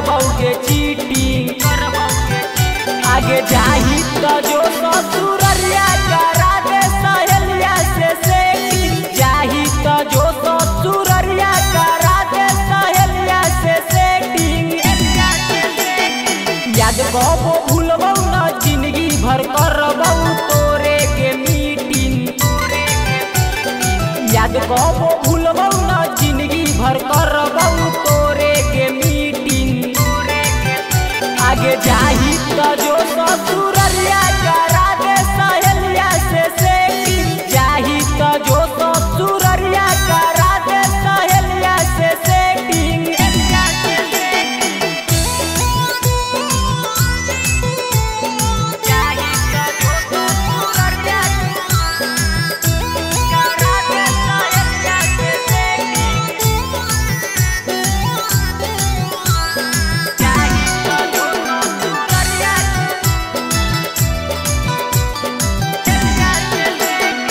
करबौगे cheating. आगे जाही तो जो ससुररिया करा दे सहेलिया से सेटिंग। जाही तो जो ससुररिया करा दे सहेलिया से सेटिंग। याद कबो भूलबौ न जिंदगी भर करबौ तोरे के मीटिंग। याद कबो भूलबौ न जिंदगी भर करबौ तोरे के मीटिंग। आगे जाही तो जो ससुररिया करा दे सहेलिया से सेटिंग। जाही तो जो ससुररिया करा दे सहेलिया से सेटिंग।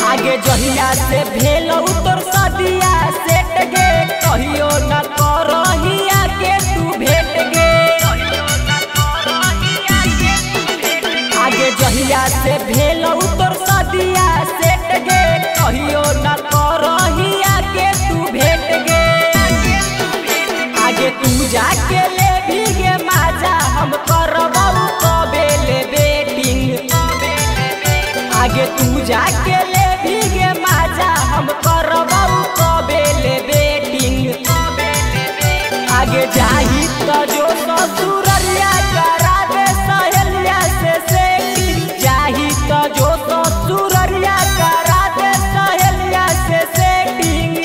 आगे जहिया से भेलौ तोर सदिया सेट गे कहियो न करहिया के तू भेट गे। आगे जहिया से भेलौ तोर सदिया सेट गे कहियो न करहिया के तू भेट गे। आगे तू जाके ले भी गे माजा हम करबौ कबे ले बेटिंग। आगे तू जाके ले भीगे माजा हम करबौ कबे ले बेटिंग। आगे जाही तो जो ससुररिया करा दे सहेलिया से सेटिंग। जाही तो जो ससुररिया करा दे सहेलिया से सेटिंग।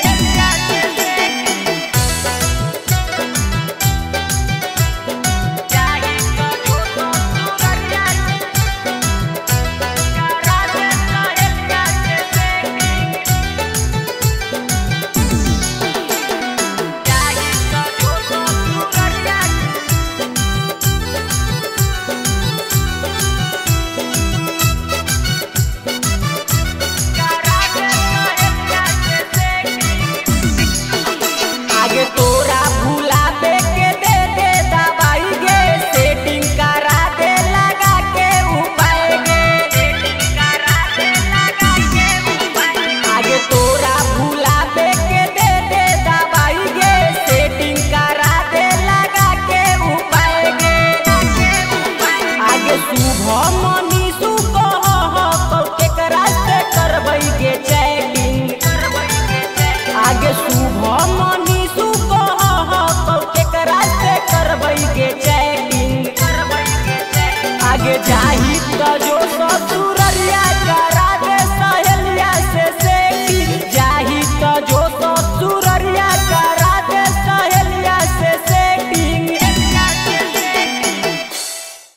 आगे तोरा भुलाबे के दे दे दवाई गे सेटिंग करा दे लगा के उपाय गे। आगे तोरा भुलाबे के दे दे दवाई गे सेटिंग करा दे लगा के उपाय गे। आगे शुभ मनीषु कह केकरा से करबै गे चैटिंग। आगे शुभ मनीषु केकरा से करबै गे चैटिंग। आगे जाही तो जो ससुर